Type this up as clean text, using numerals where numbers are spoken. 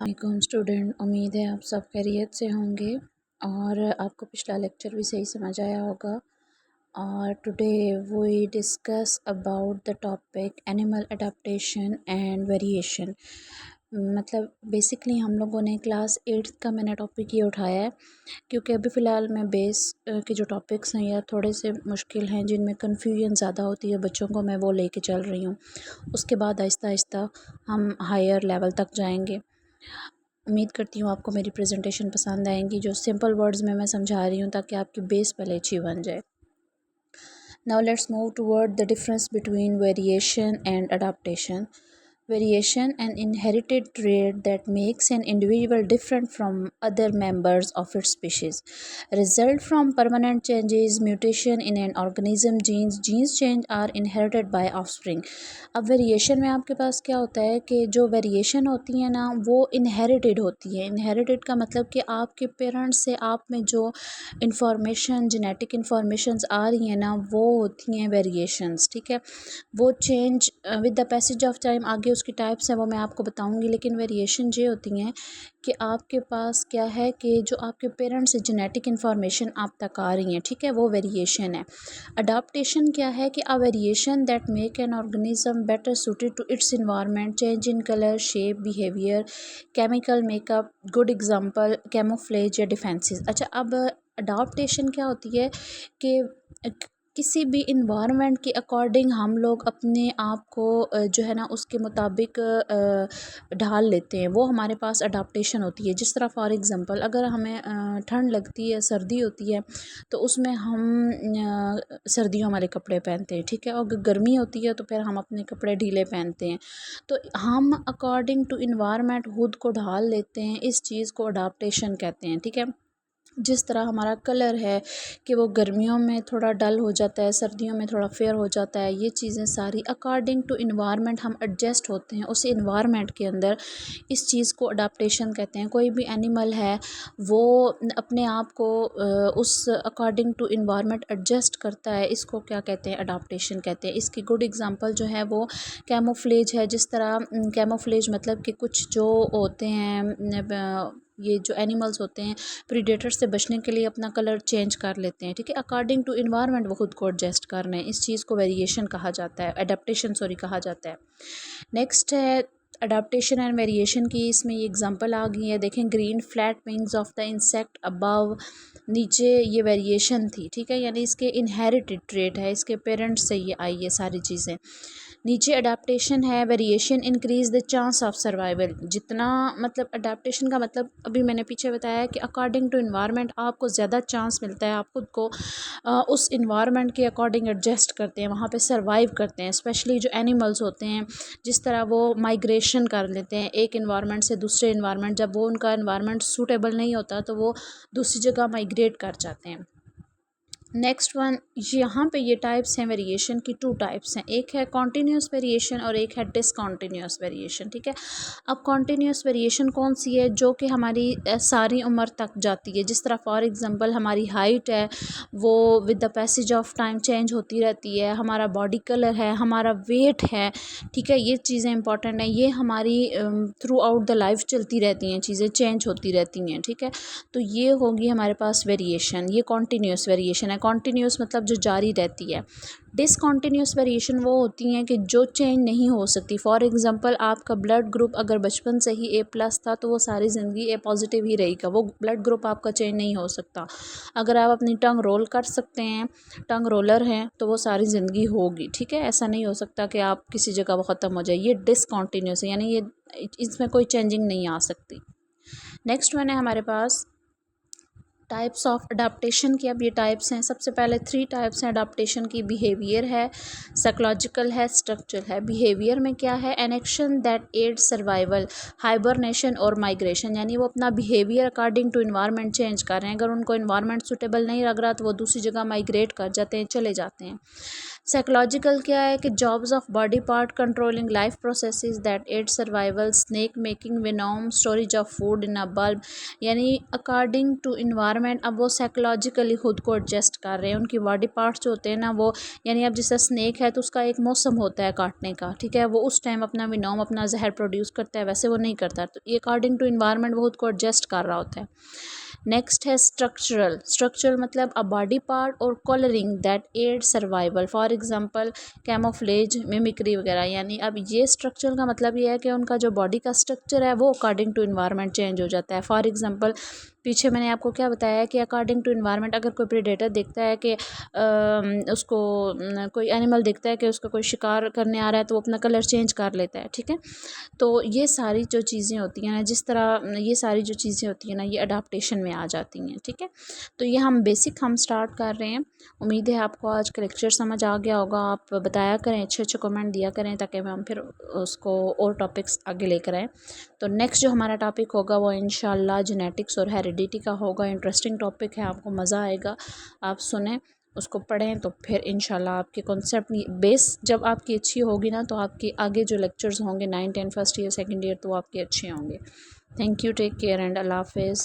वालेकुम स्टूडेंट, उम्मीद है आप सब खैरियत से होंगे और आपको पिछला लेक्चर भी सही समझ आया होगा। और today we discuss about the topic animal adaptation and variation. मतलब बेसिकली हम लोगों ने क्लास 8th का मैंने टॉपिक ये उठाया है क्योंकि अभी फ़िलहाल मैं बेस के जो टॉपिक्स हैं या थोड़े से मुश्किल हैं, जिनमें कन्फ्यूजन ज़्यादा होती है बच्चों को, मैं वो लेके चल रही हूँ। उसके बाद आहिस्ता आहिस्ता हम हायर लेवल तक जाएंगे। उम्मीद करती हूँ आपको मेरी प्रेजेंटेशन पसंद आएंगी, जो सिंपल वर्ड्स में मैं समझा रही हूँ ताकि आपकी बेस पहले अच्छी बन जाए। Now let's move toward the difference between variation and adaptation. Variation, an inherited trait that makes an individual different from other members of its species, result from permanent changes, mutation in an organism. Genes change are inherited by offspring. अब variation में आपके पास क्या होता है कि जो variation होती है ना, वो इनहेरिटेड होती है। इनहेरिटेड का मतलब कि आपके पेरेंट्स से आप में जो इंफॉर्मेशन, जेनेटिक इंफॉर्मेशंस आ रही हैं ना, वो होती हैं वेरिएशंस। ठीक है, वो change with the passage of time, आगे उसकी टाइप्स हैं वो मैं आपको बताऊंगी, लेकिन वेरिएशन ये होती हैं कि आपके पास क्या है कि जो आपके पेरेंट्स से जेनेटिक इन्फॉर्मेशन आप तक आ रही हैं, ठीक है, वो वेरिएशन है। अडाप्टेशन क्या है कि a variation that make an organism better suited to its environment, change in colour, shape, behaviour, chemical makeup, good example camouflage या डिफेंसेस। अच्छा, अब अडाप्टेशन क्या होती है कि किसी भी इन्वायरमेंट के अकॉर्डिंग हम लोग अपने आप को जो है ना उसके मुताबिक ढाल लेते हैं, वो हमारे पास अडाप्टेशन होती है। जिस तरह फॉर एग्ज़ाम्पल अगर हमें ठंड लगती है, सर्दी होती है, तो उसमें हम सर्दियों वाले कपड़े पहनते हैं, ठीक है, और गर्मी होती है तो फिर हम अपने कपड़े ढीले पहनते हैं। तो हम अकॉर्डिंग टू इन्वायरमेंट खुद को ढाल लेते हैं, इस चीज़ को अडाप्टेशन कहते हैं। ठीक है, जिस तरह हमारा कलर है कि वो गर्मियों में थोड़ा डल हो जाता है, सर्दियों में थोड़ा फेयर हो जाता है, ये चीज़ें सारी अकॉर्डिंग टू इन्वायरमेंट हम एडजस्ट होते हैं उस इन्वायरमेंट के अंदर। इस चीज़ को अडाप्टेशन कहते हैं। कोई भी एनिमल है वो अपने आप को उस अकॉर्डिंग टू इन्वायरमेंट एडजस्ट करता है, इसको क्या कहते हैं, अडाप्टेशन कहते हैं। इसकी गुड एग्जांपल जो है वो कैमोफ्लेज है। जिस तरह कैमोफ्लेज मतलब कि कुछ जो होते हैं, ये जो एनिमल्स होते हैं प्रीडेटर से बचने के लिए अपना कलर चेंज कर लेते हैं, ठीक है, अकॉर्डिंग टू इन्वायरमेंट वो खुद को एडजस्ट कर रहे हैं। इस चीज़ को वेरिएशन कहा जाता है, अडेप्टेशन सॉरी कहा जाता है। नेक्स्ट है अडाप्टेशन एंड वेरिएशन की। इसमें ये एग्जांपल आ गई है, देखें, green flat wings of the insect above, नीचे ये वेरिएशन थी, ठीक है, यानी इसके इनहेरिटेड ट्रेट है, इसके पेरेंट्स से ये आई ये सारी चीज़ें। नीचे अडाप्टेशन है, variation increase the chance of survival. जितना मतलब अडाप्टेशन का मतलब अभी मैंने पीछे बताया कि अकॉर्डिंग टू इन्वायरमेंट आपको ज़्यादा चांस मिलता है, आप खुद को उस इन्वायरमेंट के अकॉर्डिंग एडजस्ट करते हैं, वहाँ पे सर्वाइव करते हैं। स्पेशली जो एनिमल्स होते हैं, जिस तरह वो माइग्रेशन कर लेते हैं एक इन्वायरमेंट से दूसरे इन्वायरमेंट, जब वो उनका इन्वायरमेंट सूटेबल नहीं होता तो वो दूसरी जगह माइग्रेट कर जाते हैं। नेक्स्ट वन, यहाँ पे ये टाइप्स हैं वेरिएशन की, टू टाइप्स हैं, एक है कॉन्टीन्यूस वेरिएशन और एक है डिसकॉन्टीन्यूस वेरिएशन। ठीक है, अब कॉन्टीन्यूस वेरिएशन कौन सी है, जो कि हमारी सारी उम्र तक जाती है। जिस तरह फॉर एग्जांपल हमारी हाइट है वो with the passage of time change होती रहती है, हमारा बॉडी कलर है, हमारा वेट है, ठीक है, ये चीज़ें इंपॉर्टेंट हैं, ये हमारी थ्रू आउट द लाइफ चलती रहती हैं, चीज़ें चेंज होती रहती हैं। ठीक है, तो ये होगी हमारे पास वेरिएशन, ये कॉन्टीन्यूस वेरिएशन है। कॉन्टीन्यूस मतलब जो जारी रहती है। डिसकॉन्टीन्यूस वेरिएशन वो होती हैं कि जो चेंज नहीं हो सकती। फॉर एग्जांपल आपका ब्लड ग्रुप अगर बचपन से ही A+ था तो वो सारी ज़िंदगी A पॉजिटिव ही रहेगा, वो ब्लड ग्रुप आपका चेंज नहीं हो सकता। अगर आप अपनी टंग रोल कर सकते हैं, टंग रोलर हैं, तो वो सारी ज़िंदगी होगी। ठीक है, ऐसा नहीं हो सकता कि आप किसी जगह वो ख़त्म हो जाए, ये डिसकॉन्टीन्यूस है, यानी ये इसमें कोई चेंजिंग नहीं आ सकती। नेक्स्ट वन है हमारे पास टाइप्स ऑफ अडाप्टेशन की। अब ये टाइप्स हैं, सबसे पहले 3 टाइप्स हैं अडाप्टेशन की। बिहेवियर है, साइकोलॉजिकल है, स्ट्रक्चरल है। बिहेवियर में क्या है, an action that aid survival, hibernation और माइग्रेशन, यानी वो अपना behaviour according to environment change कर रहे हैं। अगर उनको इन्वायरमेंट सूटेबल नहीं लग रहा तो वो दूसरी जगह माइग्रेट कर जाते हैं, चले जाते हैं। साइकोलॉजिकल क्या है कि jobs of body part controlling life processes that aid survival, snake making, venom, storage of food in a bulb, यानी अकॉर्डिंग टू इन्वायरमेंट। अब वो साइकोलॉजिकली खुद को एडजस्ट कर रहे हैं। उनकी बॉडी पार्ट्स जो होते हैं ना वो, यानी अब जैसे स्नेक है तो उसका एक मौसम होता है काटने का, ठीक है, वो उस टाइम अपना विनोम अपना जहर प्रोड्यूस करता है, वैसे वो नहीं करता। तो ये अकॉर्डिंग टू इन्वायरमेंट वो खुद को एडजस्ट कर रहा होता है। नेक्स्ट है स्ट्रक्चरल। स्ट्रक्चरल मतलब अ बॉडी पार्ट और colouring that aid survival, for example camouflage, mimicry वगैरह। यानी अब ये स्ट्रक्चरल का मतलब ये है कि उनका जो बॉडी का स्ट्रक्चर है वो अकॉर्डिंग टू इन्वायरमेंट चेंज हो जाता है। फॉर एग्जांपल पीछे मैंने आपको क्या बताया है कि अकॉर्डिंग टू इन्वायरमेंट अगर कोई प्रेडेटर देखता है कि उसको कोई एनिमल देखता है कि उसका कोई शिकार करने आ रहा है तो वो अपना कलर चेंज कर लेता है, ठीक है। तो ये सारी जो चीज़ें होती हैं ना, जिस तरह ये सारी जो चीज़ें होती हैं ना, ये अडाप्टेशन में आ जाती हैं, ठीक है। तो ये हम स्टार्ट कर रहे हैं। उम्मीद है आपको आज का लेक्चर समझ आ गया होगा। आप बताया करें, अच्छे अच्छे कमेंट दिया करें ताकि हम फिर उसको और टॉपिक्स आगे लेकर आएँ। तो नेक्स्ट जो हमारा टॉपिक होगा वो इंशाल्लाह जेनेटिक्स और हेरिडिटी का होगा। इंटरेस्टिंग टॉपिक है, आपको मज़ा आएगा, आप सुने, उसको पढ़ें तो फिर इंशाल्लाह आपके कॉन्सेप्ट बेस जब आपकी अच्छी होगी ना तो आपके आगे जो लेक्चर्स होंगे 9, 10 फर्स्ट ईयर सेकंड ईयर तो आपके अच्छे होंगे। Thank you, take care and अल्लाह हाफिज़।